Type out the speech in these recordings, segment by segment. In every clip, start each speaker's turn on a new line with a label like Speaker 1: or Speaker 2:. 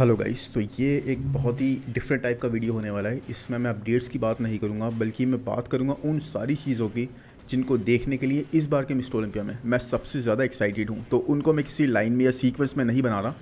Speaker 1: Hello guys, तो ये एक बहुत ही डिफरेंट टाइप का वीडियो होने वाला है। इसमें मैं अपडेट्स की बात नहीं करूँगा, बल्कि मैं बात करूँगा उन सारी चीज़ों की जिनको देखने के लिए इस बार के मिस्टर ओलंपिया में मैं सबसे ज़्यादा एक्साइटेड हूँ। तो उनको मैं किसी लाइन में या सीक्वेंस में नहीं बना रहा,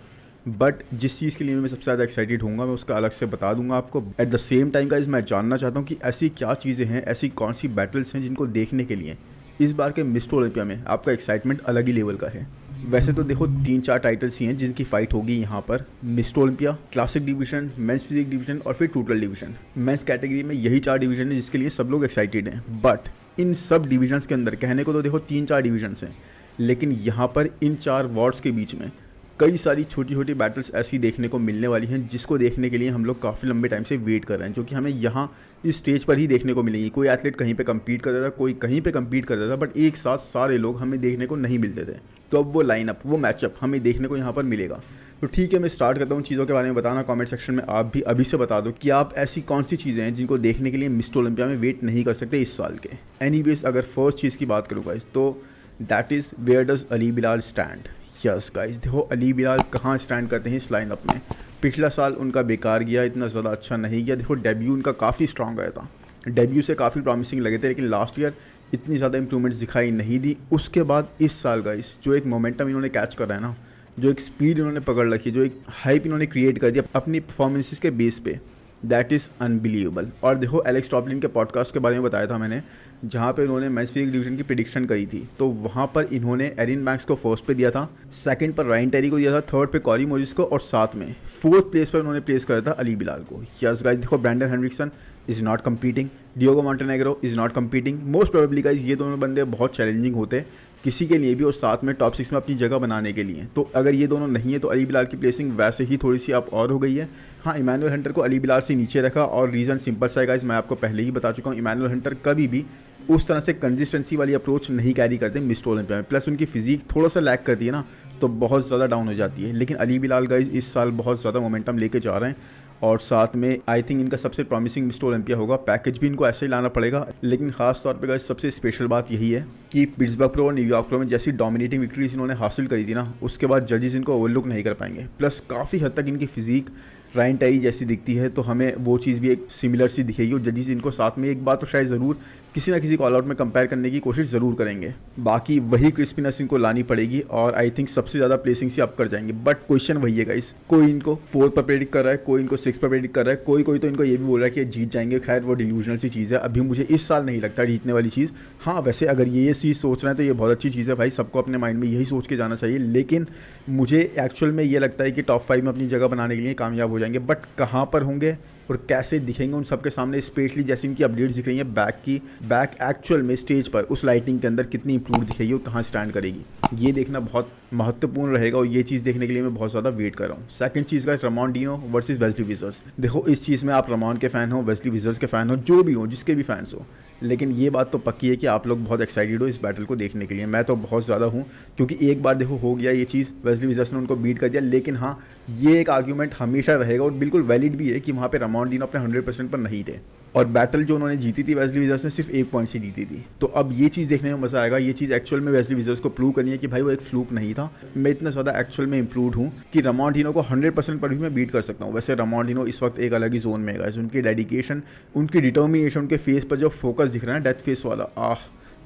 Speaker 1: बट जिस चीज़ के लिए मैं सबसे ज़्यादा एक्साइटेड होऊंगा मैं उसका अलग से बता दूंगा आपको। At the same time guys, मैं जानना चाहता हूँ कि ऐसी क्या चीज़ें हैं, ऐसी कौन सी बैटल्स हैं जिनको देखने के लिए इस बार के मिस्टर ओलंपिया में आपका एक्साइटमेंट अलग ही लेवल का है। वैसे तो देखो 3-4 टाइटल्स ही हैं जिनकी फाइट होगी यहाँ पर। Mister Olympia, classic division, men's physique division और फिर टोटल डिवीजन। मेंस कैटेगरी में यही 4 डिवीजन है जिसके लिए सब लोग एक्साइटेड हैं। बट इन सब डिवीजन्स के अंदर कहने को तो देखो 3-4 डिवीजन्स हैं, लेकिन यहाँ पर इन 4 वार्ड्स के बीच में कई सारी छोटी छोटी बैटल्स ऐसी देखने को मिलने वाली हैं जिसको देखने के लिए हम लोग काफ़ी लंबे टाइम से वेट कर रहे हैं, जो कि हमें यहाँ इस स्टेज पर ही देखने को मिलेंगी। कोई एथलीट कहीं पे कम्पीट कर रहा था, कोई कहीं पे कम्पीट कर रहा था, बट एक साथ सारे लोग हमें देखने को नहीं मिलते थे। तो अब वो लाइनअप, वो मैचअप हमें देखने को यहाँ पर मिलेगा। तो ठीक है, मैं स्टार्ट करता हूँ चीज़ों के बारे में बताना। कमेंट सेक्शन में आप भी अभी से बता दो कि आप ऐसी कौन सी चीज़ें हैं जिनको देखने के लिए मिस्टर ओलंपिया में वेट नहीं कर सकते इस साल के। एनीवेज, अगर फर्स्ट चीज़ की बात करूँ गाइस, तो that is where does Ali Bilal stand. Yes guys, देखो अली बिलाल कहाँ स्टैंड करते हैं इस लाइनअप में। पिछला साल उनका बेकार गया, इतना ज़्यादा अच्छा नहीं गया। देखो डेब्यू उनका काफ़ी स्ट्रॉन्ग गया था, डेब्यू से काफ़ी प्रॉमिसिंग लगे थे, लेकिन लास्ट ईयर इतनी ज़्यादा इंप्रूवमेंट्स दिखाई नहीं दी। उसके बाद इस साल गाइस जो एक मोमेंटम इन्होंने कैच करा है ना, जो एक स्पीड इन्होंने पकड़ रखी, जो एक हाइप इन्होंने क्रिएट कर दिया अपनी परफॉर्मेंसेस के बेस पे, दैट इज़ अनबिलीवेबल। और देखो एलेक्स टॉपलिन के पॉडकास्ट के बारे में बताया था मैंने, जहाँ पे इन्होंने मेंस फिजिक डिवीजन की प्रेडिक्शन करी थी। तो वहाँ पर इन्होंने एरिन मैक्स को फर्स्ट पे दिया था, सेकंड पर रायन टेरी को दिया था, थर्ड पे कॉरी मोरिस को, और साथ में फोर्थ प्लेस पर उन्होंने प्लेस करा था अली बिलाल को। यस गाइस, देखो Brandon Hendrickson is not competing, Diogo Montenegro is not competing. Most probably guys ये दोनों बंदे बहुत चैलेंजिंग होते किसी के लिए भी, और साथ में टॉप 6 में अपनी जगह बनाने के लिए। तो अगर ये दोनों नहीं है तो अली बिलाल की प्लेसिंग वैसे ही थोड़ी सी अब और हो गई है। हाँ, इमैनुअल हंटर को अली बिलाल से नीचे रखा, और रीज़न सिंपल सा है गाइस, मैं आपको पहले ही बता चुका हूँ। इमैनुअल हंटर कभी भी उस तरह से कंसिस्टेंसी वाली अप्रोच नहीं कैरी करते मिस्टर ओलंपिया में, प्लस उनकी फिजिक थोड़ा सा लैक करती है ना, तो बहुत ज़्यादा डाउन हो जाती है। लेकिन अली बिलाल गाइस इस साल बहुत ज़्यादा मोमेंटम लेके जा रहे हैं, और साथ में आई थिंक इनका सबसे प्रॉमिसिंग मिस्टर ओलंपिया होगा। पैकेज भी इनको ऐसे ही लाना पड़ेगा, लेकिन खास तौर पे गाइस सबसे स्पेशल बात यही है कि पिट्सबर्ग प्रो और न्यूयॉर्क प्रो में जैसी डोमिनेटिंग विक्ट्रीज इन्होंने हासिल करी थी ना, उसके बाद जजेस इनको ओवरलुक नहीं कर पाएंगे। प्लस काफ़ी हद तक इनकी फिजिक रायन टेरी जैसी दिखती है, तो हमें वो चीज़ भी एक सिमिलर सी दिखेगी, और जजेस इनको साथ में एक बार तो शायद ज़रूर किसी ना किसी कॉल आउट में कंपेयर करने की कोशिश ज़रूर करेंगे। बाकी वही क्रिस्पीनेस इनको लानी पड़ेगी, और आई थिंक सबसे ज़्यादा प्लेसिंग से अप कर जाएंगे। बट क्वेश्चन वही है गाइस, कोई इनको 4 पर प्रेडिक्ट कर रहा है, कोई इनको 6 पर प्रेडिक्ट कर रहा है, कोई तो इनको ये भी बोल रहा है कि जीत जाएंगे। खैर वो डिल्यूजनल सी चीज़ है, अभी मुझे इस साल नहीं लगता जीतने वाली चीज़। हाँ वैसे अगर ये चीज़ सोच रहे हैं तो ये बहुत अच्छी चीज़ है भाई, सबको अपने माइंड में यही सोच के जाना चाहिए। लेकिन मुझे एक्चुअल में ये लगता है कि टॉप 5 में अपनी जगह बनाने के लिए कामयाब हो जाएंगे, बट कहाँ पर होंगे और कैसे दिखेंगे उन सबके सामने, स्पेशली जैसे इनकी अपडेट्स दिख रही हैं बैक एक्चुअल में स्टेज पर उस लाइटिंग के अंदर कितनी इंप्रूव दिखेगी और कहाँ स्टैंड करेगी, ये देखना बहुत महत्वपूर्ण रहेगा, और ये चीज़ देखने के लिए मैं बहुत ज़्यादा वेट कर रहा हूँ। सेकंड चीज़ का रमॉन डीनो वर्सेस वेस्ली विजर्स। देखो इस चीज़ में आप रमॉन के फ़ैन हो, वेस्ली विजर्स के फ़ैन हो, जो भी हो, जिसके भी फैंस हो, लेकिन ये बात तो पक्की है कि आप लोग बहुत एक्साइटेड हो इस बैटल को देखने के लिए। मैं तो बहुत ज़्यादा हूँ, क्योंकि एक बार देखो हो गया ये चीज़, वेस्ली विजर्स ने उनको बीट कर दिया। लेकिन हाँ, ये एक आर्ग्यूमेंट हमेशा रहेगा, और बिल्कुल वैलिड भी है कि वहाँ पे रमॉन डीनो अपने 100% पर नहीं थे, और बैटल जो उन्होंने जीती थी वेस्ली विजर्स ने सिर्फ 1 पॉइंट से जीती थी। तो अब ये चीज़ देखने में मज़ा आएगा। ये चीज़ एक्चुअल में वेस्ली विजर्स को प्रूव करनी है कि भाई वो एक फ्लूक नहीं था। मैं इतना ज़्यादा एक्चुअल में इंप्रूव हूँ कि रमॉन डीनो को 100% पर भी मैं बीट कर सकता हूँ। वैसे रमॉन डीनो इस वक्त एक अलग ही जोन में है, उनकी डेडिकेशन, उनकी डिटर्मिनेशन, उनके फेस पर जो फोकस दिख रहा है, डेथ फेस वाला,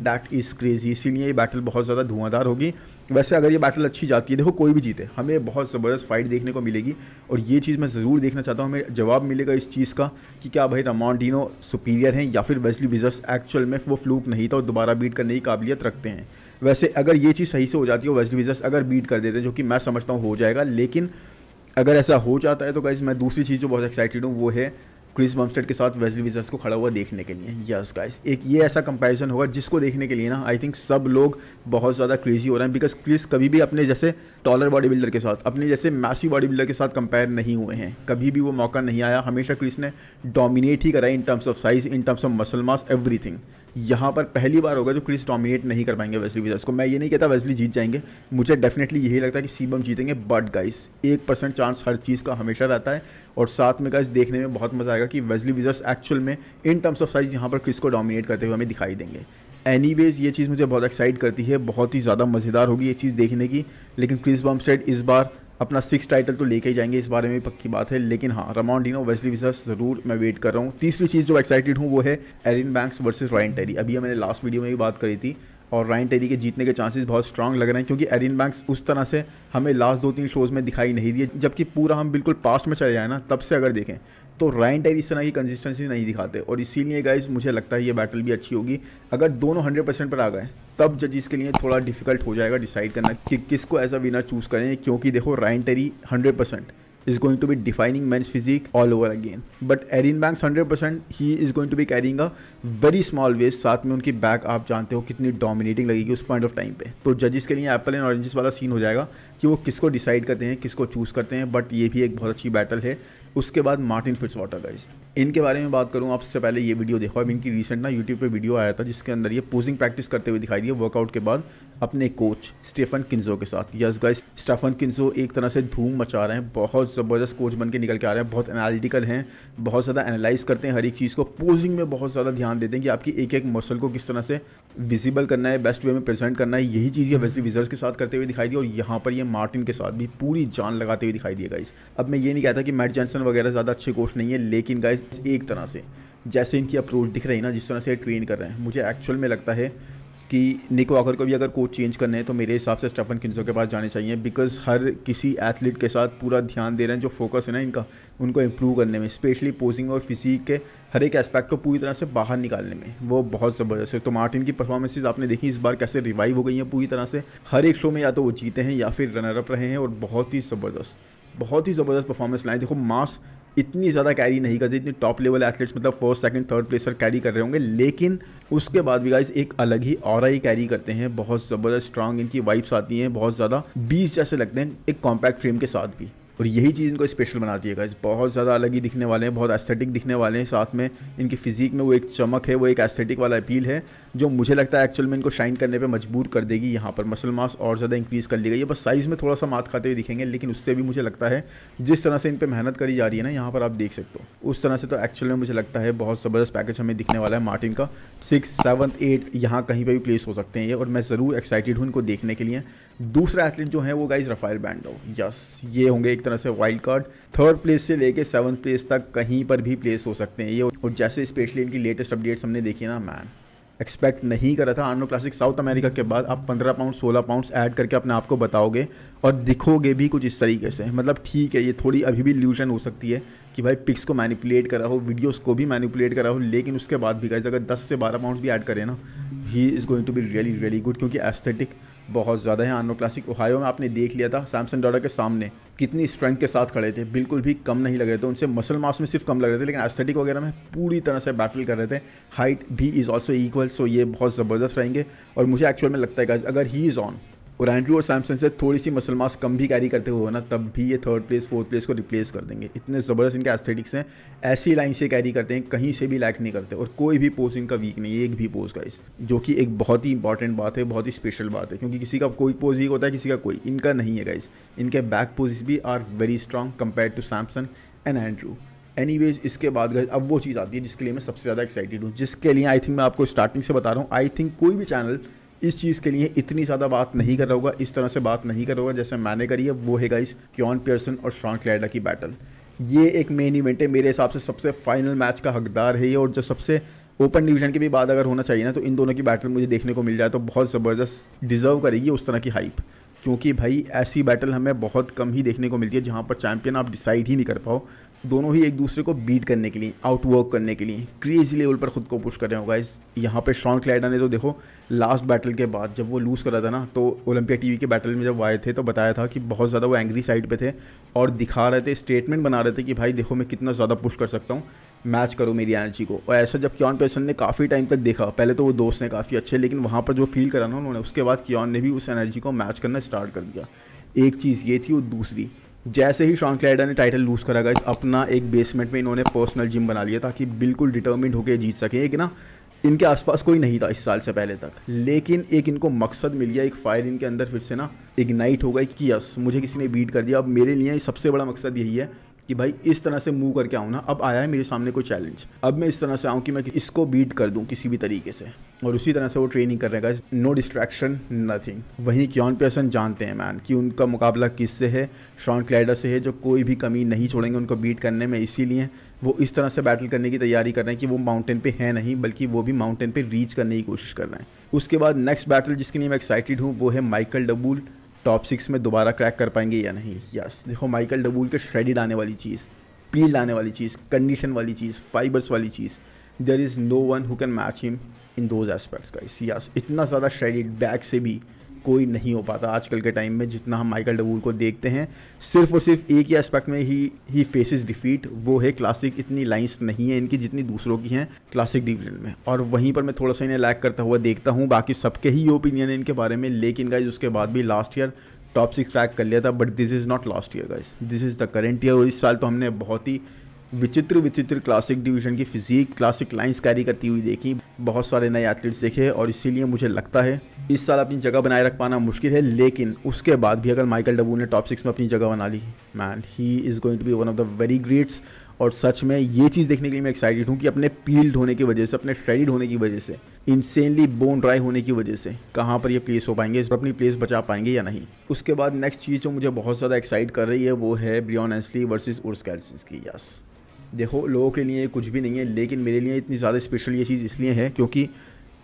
Speaker 1: दैट इज़ क्रेजी। इसीलिए ये बैटल बहुत ज़्यादा धुआंधार होगी। वैसे अगर ये बैटल अच्छी जाती है, देखो कोई भी जीते, हमें बहुत ज़बरदस्त फाइट देखने को मिलेगी, और ये चीज़ मैं ज़रूर देखना चाहता हूँ। हमें जवाब मिलेगा इस चीज़ का कि क्या भाई रमॉन डीनो सुपीरियर हैं, या फिर वेस्ली विजर्स एक्चुअल में वो फ्लूक नहीं था और दोबारा बीट करने की काबिलियत रखते हैं। वैसे अगर ये चीज़ सही से हो जाती है, वेस्ली विजर्स अगर बीट कर देते हैं, जो कि मैं समझता हूँ हो जाएगा, लेकिन अगर ऐसा हो जाता है तो गाइस मैं दूसरी चीज़ जो बहुत एक्साइटेड हूँ वो है क्रिस बमस्टेड के साथ वेस्ली विजर्स को खड़ा हुआ देखने के लिए। यस गाइस, एक ये ऐसा कंपैरिजन होगा जिसको देखने के लिए ना आई थिंक सब लोग बहुत ज़्यादा क्रेजी हो रहे हैं, बिकॉज क्रिस कभी भी अपने जैसे टॉलर बॉडी बिल्डर के साथ, अपने जैसे मैसिव बॉडी बिल्डर के साथ कंपेयर नहीं हुए हैं। कभी भी वो मौका नहीं आया, हमेशा क्रिस ने डोमिनेट ही करा इन terms of size, in terms of muscle mass, everything. यहाँ पर पहली बार होगा जो क्रिस डोमिनेट नहीं कर पाएंगे वेस्ली विजर्स को। मैं ये नहीं कहता वेस्ली जीत जाएंगे, मुझे डेफिनेटली यही लगता है कि सीबम जीतेंगे, बट गाइस 1% चांस हर चीज़ का हमेशा रहता है। और साथ में गाइस देखने में बहुत मज़ा आएगा कि वेस्ली विजर्स एक्चुअल में इन टर्म्स ऑफ साइज यहाँ पर क्रिस को डोमिनेट करते हुए हमें दिखाई देंगे। एनीवेज ये चीज़ मुझे बहुत एक्साइट करती है, बहुत ही ज़्यादा मज़ेदार होगी ये चीज़ देखने की। लेकिन क्रिस बमस्टेड इस बार अपना 6 टाइटल तो लेके ही जाएंगे, इस बारे में पक्की बात है। लेकिन हाँ, रामोंडिनो वेस्ली विजर्स ज़रूर मैं वेट कर रहा हूँ। तीसरी चीज़ जो एक्साइटेड हूँ वो है Erin Banks versus Ryan Terry. अभी मैंने लास्ट वीडियो में भी बात करी थी और रायन टेरी के जीतने के चांसेस बहुत स्ट्रांग लग रहे हैं, क्योंकि एरिन बैंक्स उस तरह से हमें लास्ट 2-3 शोज़ में दिखाई नहीं दिए। जबकि पूरा हम बिल्कुल पास्ट में चले जाए ना, तब से अगर देखें तो रायन टेरी इस तरह की कंसिस्टेंसी नहीं दिखाते। और इसीलिए गाइज मुझे लगता है ये बैटल भी अच्छी होगी। अगर दोनों 100% पर आ गए तब जजेस के लिए थोड़ा डिफिकल्ट हो जाएगा डिसाइड करना कि किसको एज अ विनर चूज़ करें, क्योंकि देखो Ryan Terry 100% is going to be defining men's physique all over again, but Erin Banks 100% he is going to be carrying a very small waist। साथ में उनकी बैक आप जानते हो कितनी डोमिनेटिंग लगेगी उस पॉइंट ऑफ टाइम पे। तो जजेस के लिए एप्पल एंड ऑरेंजेस वाला सीन हो जाएगा कि वो किसको डिसाइड करते हैं, किसको चूज़ करते हैं। बट ये भी एक बहुत अच्छी बैटल है। उसके बाद मार्टिन फिट्जवाटर गाइस, इनके बारे में बात करूँ आपसे पहले ये वीडियो देखो। अब इनकी रिसेंट ना यूट्यूब पे वीडियो आया था जिसके अंदर ये पोजिंग प्रैक्टिस करते हुए दिखाई दिए वर्कआउट के बाद अपने कोच स्टेफन किन्जो के साथ। यस गाइस, स्टेफन किन्जो एक तरह से धूम मचा रहे हैं, बहुत ज़बरदस्त कोच बन के निकल के आ रहे हैं, बहुत एनालिटिकल हैं, बहुत ज़्यादा एनालाइज करते हैं हर एक चीज़ को, पोजिंग में बहुत ज़्यादा ध्यान देते हैं कि आपकी एक एक मसल को किस तरह से विजिबल करना है, बेस्ट वे में प्रेजेंट करना है। यही चीज़ ये वेस्ली विजर्स के साथ करते हुए दिखाई दी और यहाँ पर ये मार्टिन के साथ भी पूरी जान लगाते हुए दिखाई दिए गाइस। अब मैं ये नहीं कहता कि मैट जॉनसन वगैरह ज़्यादा अच्छे कोच नहीं है, लेकिन गाइस एक तरह से जैसे इनकी अप्रोच दिख रही है ना, जिस तरह से ट्रेन कर रहे हैं, मुझे एक्चुअल में लगता है कि निक वॉकर को भी अगर कोच चेंज करने हैं तो मेरे हिसाब से स्टेफन किन्जो के पास जाने चाहिए। बिकॉज हर किसी एथलीट के साथ पूरा ध्यान दे रहे हैं, जो फोकस है ना इनका उनको इम्प्रूव करने में, स्पेशली पोजिंग और फिजिक के हर एक एस्पेक्ट को पूरी तरह से बाहर निकालने में, वो बहुत ज़बरदस्त है। तो मार्टिन की परफॉर्मेंसेस आपने देखी इस बार कैसे रिवाइव हो गई हैं पूरी तरह से। हर एक शो में या तो वो जीते हैं या फिर रनर अप रहे हैं और बहुत ही ज़बरदस्त परफॉर्मेंस लाए। देखो मास इतनी ज़्यादा कैरी नहीं करते, इतनी टॉप लेवल एथलीट्स मतलब फर्स्ट सेकंड थर्ड प्लेसर कैरी कर रहे होंगे, लेकिन उसके बाद भी गाइस एक अलग ही ऑरा ही कैरी करते हैं। बहुत ज़बरदस्त स्ट्रांग इनकी वाइब्स आती हैं, बहुत ज़्यादा बीस जैसे लगते हैं एक कॉम्पैक्ट फ्रेम के साथ भी, और यही चीज़ इनको स्पेशल बनाती है गाइस। बहुत ज़्यादा अलग ही दिखने वाले हैं, बहुत एस्थेटिक दिखने वाले हैं। साथ में इनकी फिजिक में वो एक चमक है, वो एक एस्थेटिक वाला अपील है जो मुझे लगता है एक्चुअल में इनको शाइन करने पे मजबूर कर देगी। यहाँ पर मसल मास और ज़्यादा इंक्रीज़ कर ली गई है, बस साइज़ में थोड़ा सा मात खाते हुए दिखेंगे, लेकिन उससे भी मुझे लगता है जिस तरह से इन पर मेहनत करी जा रही है ना, यहाँ पर आप देख सकते हो उस तरह से तो एक्चुअल में मुझे लगता है बहुत ज़बरदस्त पैकेज हमें दिखने वाला है मार्टिन का। 6, 7, 8 यहाँ कहीं पर भी प्लेस हो सकते हैं ये, और मैं ज़रूर एक्साइटेड हूँ इनको देखने के लिए। दूसरा एथलीट जो है वो गाइस राफेल ब्रांडो। यस, ये होंगे एक तरह से वाइल्ड कार्ड, थर्ड प्लेस से लेके 7th प्लेस तक कहीं पर भी प्लेस हो सकते हैं ये। और जैसे स्पेशली इनकी लेटेस्ट अपडेट्स हमने देखी ना, मैन एक्सपेक्ट नहीं करा था आर्नो क्लासिक साउथ अमेरिका के बाद आप 15 पाउंड 16 पाउंड्स ऐड करके अपने आप को बताओगे और दिखोगे भी कुछ इस तरीके से। मतलब ठीक है, ये थोड़ी अभी भी इल्यूजन हो सकती है कि भाई पिक्स को मैनिपुलेट करा हो, वीडियोस को भी मैनिपुलेट करा हो, लेकिन उसके बाद भी गाइस अगर 10 से 12 पाउंड्स भी ऐड करें ना, he is going to be really good, क्योंकि एस्थेटिक बहुत ज़्यादा है। आर्नो क्लासिक ओहायो में आपने देख लिया था सैमसन डॉडा के सामने कितनी स्ट्रेंथ के साथ खड़े थे, बिल्कुल भी कम नहीं लग रहे थे, उनसे मसल मास में सिर्फ कम लग रहे थे, लेकिन एस्थेटिक वगैरह में पूरी तरह से बैटल कर रहे थे। हाइट भी इज़ ऑल्सो इक्वल, सो ये बहुत ज़बरदस्त रहेंगे। और मुझे एक्चुअल में लगता है गाइस अगर ही इज़ ऑन और एंड्रू और सैमसन से थोड़ी सी मसल मास कम भी कैरी करते हुए ना, तब भी ये 3rd प्लेस 4th प्लेस को रिप्लेस कर देंगे। इतने ज़बरदस्त इनके एस्थेटिक्स हैं, ऐसी लाइन से कैरी करते हैं, कहीं से भी लैक नहीं करते, और कोई भी पोज इनका वीक नहीं है, एक भी पोज गाइस, जो कि एक बहुत ही इंपॉर्टेंट बात है, बहुत ही स्पेशल बात है, क्योंकि किसी का कोई पोज वीक होता है, किसी का कोई, इनका नहीं है गाइस। इनके बैक पोजेस भी are very strong compare to Samson and Andrew. Anyways, इसके बाद गाइस अब वो चीज़ आती है जिसके लिए मैं सबसे ज़्यादा एक्साइटेड हूँ, जिसके लिए आई थिंक मैं आपको स्टार्टिंग से बता रहा हूँ, आई थिंक कोई भी चैनल इस चीज़ के लिए इतनी ज़्यादा बात नहीं कर रहा होगा, इस तरह से बात नहीं कर रहा होगा जैसे मैंने करी है। वो है गाइस क्योन पियर्सन और शॉन क्लैडा की बैटल। ये एक मेन इवेंट है, मेरे हिसाब से सबसे फाइनल मैच का हकदार है ये, और जो सबसे ओपन डिवीजन के भी बाद अगर होना चाहिए ना, तो इन दोनों की बैटल मुझे देखने को मिल जाए तो बहुत ज़बरदस्त डिज़र्व करेगी उस तरह की हाइप, क्योंकि भाई ऐसी बैटल हमें बहुत कम ही देखने को मिलती है जहाँ पर चैंपियन आप डिसाइड ही नहीं कर पाओ। दोनों ही एक दूसरे को बीट करने के लिए, आउटवर्क करने के लिए क्रेजी लेवल पर खुद को पुश कर रहे हो गाइस। यहाँ पे शॉन क्लैडा ने तो देखो लास्ट बैटल के बाद जब वो लूज़ कर रहा था ना, तो ओलंपिया टीवी के बैटल में जब वो आए थे तो बताया था कि बहुत ज़्यादा वो एंग्री साइड पे थे और दिखा रहे थे, स्टेटमेंट बना रहे थे कि भाई देखो मैं कितना ज़्यादा पुश कर सकता हूँ, मैच करो मेरी एनर्जी को। और ऐसा जब क्योन पियर्सन ने काफ़ी टाइम तक देखा, पहले तो वो दोस्त हैं काफ़ी अच्छे, लेकिन वहाँ पर जो फील करा ना उन्होंने, उसके बाद क्योन ने भी उस एनर्जी को मैच करना स्टार्ट कर दिया। एक चीज़ ये थी, और दूसरी जैसे ही शॉन क्लैडा ने टाइटल लूज़ करा गाइस, अपना एक बेसमेंट में इन्होंने पर्सनल जिम बना लिया ताकि बिल्कुल डिटर्मिन्ड होकर जीत सके। एक ना इनके आसपास कोई नहीं था इस साल से पहले तक, लेकिन एक इनको मकसद मिल गया, एक फायर इनके अंदर फिर से ना इग्नाइट हो गई कि यस मुझे किसी ने बीट कर दिया। अब मेरे लिए सबसे बड़ा मकसद यही है कि भाई इस तरह से मूव करके आऊँ ना, अब आया है मेरे सामने कोई चैलेंज, अब मैं इस तरह से आऊँ कि मैं इसको बीट कर दूँ किसी भी तरीके से, और उसी तरह से वो ट्रेनिंग कर रहे हैं। No distraction, nothing. वहीं कियान पियर्सन जानते हैं मैन कि उनका मुकाबला किससे है, शॉन क्लाइडर से है, जो कोई भी कमी नहीं छोड़ेंगे उनको बीट करने में। इसीलिए वो इस तरह से बैटल करने की तैयारी कर रहे हैं कि वो माउंटेन पे है नहीं, बल्कि वो भी माउंटेन पे रीच करने की कोशिश कर रहे हैं। उसके बाद नेक्स्ट बैटल जिसके लिए मैं एक्साइटेड हूँ वो है माइकल डबूल। टॉप 6 में दोबारा क्रैक कर पाएंगे या नहीं। यस, देखो माइकल डबूल के श्रेडिड आने वाली चीज़, पील्ड आने वाली चीज़, कंडीशन वाली चीज़, फाइबर्स वाली चीज़, there is no one who can match him in those aspects guys. Yes, इतना ज़्यादा श्रेडिड बैक से भी कोई नहीं हो पाता आजकल के टाइम में जितना हम माइकल डबूल को देखते हैं। सिर्फ और सिर्फ एक ही एस्पेक्ट में ही फेसेस डिफीट, वो है क्लासिक। इतनी लाइंस नहीं है इनकी जितनी दूसरों की हैं क्लासिक डिवीजन में, और वहीं पर मैं थोड़ा सा इन्हें लैग करता हुआ देखता हूँ। बाकी सबके ही ओपिनियन है इनके बारे में, लेकिन गाइज उसके बाद भी लास्ट ईयर टॉप 6 क्रैक कर लिया था, but this is not last year guys, this is the current year. और इस साल तो हमने बहुत ही विचित्र क्लासिक डिवीजन की फिजिक, क्लासिक लाइंस कैरी करती हुई देखी, बहुत सारे नए एथलीट्स देखे, और इसीलिए मुझे लगता है इस साल अपनी जगह बनाए रख पाना मुश्किल है। लेकिन उसके बाद भी अगर माइकल डबूल ने टॉप 6 में अपनी जगह बना ली, man he is going to be one of the very greats. और सच में ये चीज़ देखने के लिए मैं एक्साइटेड हूँ कि अपने पील्ड होने की वजह से, अपने श्रेडिड होने की वजह से, इंसेनली बोन ड्राई होने की वजह से कहाँ पर ये प्लेस हो पाएंगे, इस पर अपनी प्लेस बचा पाएंगे या नहीं। उसके बाद नेक्स्ट चीज़ जो मुझे बहुत ज़्यादा एक्साइट कर रही है वो है ब्रियॉन एंसली वर्सेस उर्स कैल्सिंस्की। यस, देखो लोगों के लिए कुछ भी नहीं है, लेकिन मेरे लिए इतनी ज़्यादा स्पेशल ये चीज़ इसलिए है क्योंकि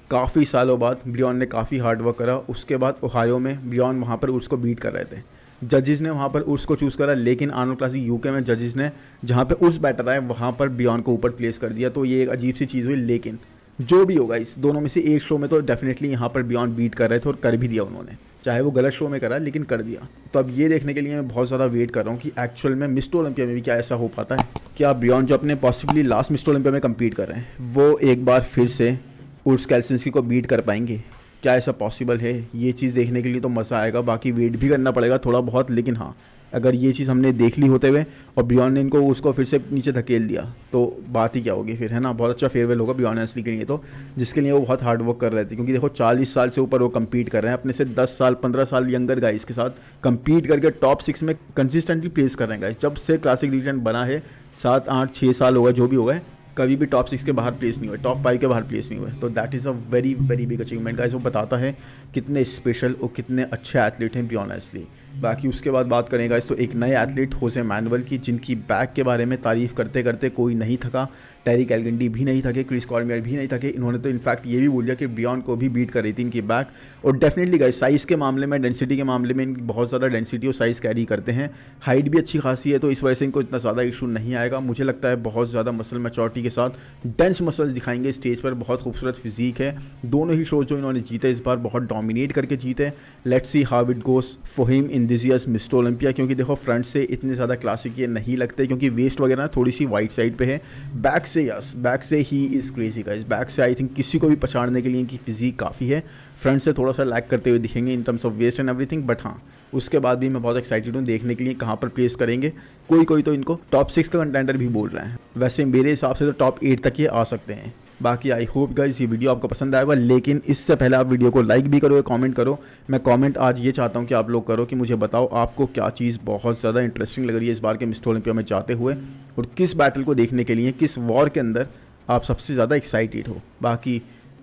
Speaker 1: काफ़ी सालों बाद ब्रियॉन ने काफ़ी हार्ड वर्क करा। उसके बाद ओहायो में ब्रियॉन वहाँ पर उर्स को बीट कर रहे थे, जजेस ने वहाँ पर उर्स को चूज़ करा, लेकिन आर्नोल्ड क्लासिक यूके में जजेस ने जहाँ पे उर्स बैटर आए वहाँ पर ब्रियॉन को ऊपर प्लेस कर दिया। तो ये एक अजीब सी चीज़ हुई, लेकिन जो भी होगा इस दोनों में से एक शो में तो डेफिनेटली यहाँ पर ब्रियॉन बीट कर रहे थे, और कर भी दिया उन्होंने, चाहे वो गलत शो में करा लेकिन कर दिया। तो अब ये देखने के लिए मैं बहुत ज़्यादा वेट कर रहा हूँ कि एक्चुअल में मिस्टर ओलंपिया में भी क्या ऐसा हो पाता है। क्या ब्रियॉन जो अपने पॉसिबली लास्ट मिस्टर ओलंपिया में कम्पीट कर रहे हैं वो एक बार फिर से उर्स कैल्सिंस्की को बीट कर पाएंगे? क्या ऐसा पॉसिबल है? ये चीज़ देखने के लिए तो मज़ा आएगा। बाकी वेट भी करना पड़ेगा थोड़ा बहुत, लेकिन हाँ, अगर ये चीज़ हमने देख ली होते हुए और ब्रियॉन ने इनको उसको फिर से नीचे धकेल दिया तो बात ही क्या होगी फिर, है ना। बहुत अच्छा फेयरवेल होगा ब्रियॉन एंसली के लिए, तो जिसके लिए वो बहुत हार्ड वर्क कर रहे थे। क्योंकि देखो 40 साल से ऊपर वो कम्पीट कर रहे हैं, अपने से 10 साल 15 साल यंगर गाइस के साथ कम्पीट करके टॉप 6 में कंसिस्टेंटली प्लेस कर रहे हैं गाइस। जब से क्लासिक डिवीजन बना है 7 8 6 साल होगा, जो भी होगा, कभी भी टॉप 6 के बाहर प्लेस नहीं हुए, टॉप 5 के बाहर प्लेस नहीं हुए। तो that is a very big achievement guys. वो बताता है कितने स्पेशल और कितने अच्छे एथलीट हैं ब्रियॉन एंसली। बाकी उसके बाद बात करें गाइस तो एक नए एथलीट होसे मैनुअल की, जिनकी बैक के बारे में तारीफ करते करते कोई नहीं थका। टेरिक एल्गिंडी भी नहीं थके, क्रिस कॉर्मियर भी नहीं थके। इन्होंने तो इनफैक्ट ये भी बोल दिया कि ब्रियॉन को भी बीट कर रही थी इनकी बैक। और डेफिनेटली गाइस साइज़ के मामले में, डेंसिटी के मामले में इनकी बहुत ज़्यादा डेंसिटी और साइज़ कैरी करते हैं। हाइट भी अच्छी खासी है, तो इस वजह से इनको इतना ज़्यादा इशू नहीं आएगा। मुझे लगता है बहुत ज़्यादा मसल मैच्योरिटी के साथ डेंस मसल्स दिखाएंगे स्टेज पर। बहुत खूबसूरत फिजिक है। दोनों ही शो जो इन्होंने जीते इस बार बहुत डोमिनेट करके जीते। Let's see how it goes for him in this years mister Olympia. क्योंकि देखो फ्रंट से इतने ज़्यादा क्लासिक ये नहीं लगते, क्योंकि वेस्ट वगैरह थोड़ी सी वाइट साइड पे है। बैक से यस, बैक से he is crazy guys. Back से आई थिंक किसी को भी पछाड़ने के लिए इनकी फिजिक काफ़ी है। फ्रंट से थोड़ा सा लैग करते हुए दिखेंगे in terms of waist and everything, but हाँ उसके बाद भी मैं बहुत एक्साइटेड हूँ देखने के लिए कहाँ पर प्लेस करेंगे। कोई तो इनको टॉप 6 का कंटेंडर भी बोल रहे हैं। वैसे मेरे हिसाब से तो टॉप 8 तक ये आ सकते हैं। बाकी आई होप गाइस ये वीडियो आपको पसंद आएगा, लेकिन इससे पहले आप वीडियो को लाइक भी करो या कमेंट करो। मैं कमेंट आज ये चाहता हूँ कि आप लोग करो कि मुझे बताओ आपको क्या चीज़ बहुत ज़्यादा इंटरेस्टिंग लग रही है इस बार के मिस्टर ओलंपिया में जाते हुए, और किस बैटल को देखने के लिए, किस वॉर के अंदर आप सबसे ज़्यादा एक्साइटेड हो। बाकी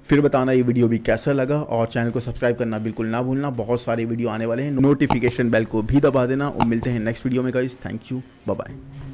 Speaker 1: फिर बताना ये वीडियो भी कैसा लगा, और चैनल को सब्सक्राइब करना बिल्कुल ना भूलना। बहुत सारे वीडियो आने वाले हैं, नोटिफिकेशन बेल को भी दबा देना। और मिलते हैं नेक्स्ट वीडियो में guys. Thank you, bye bye.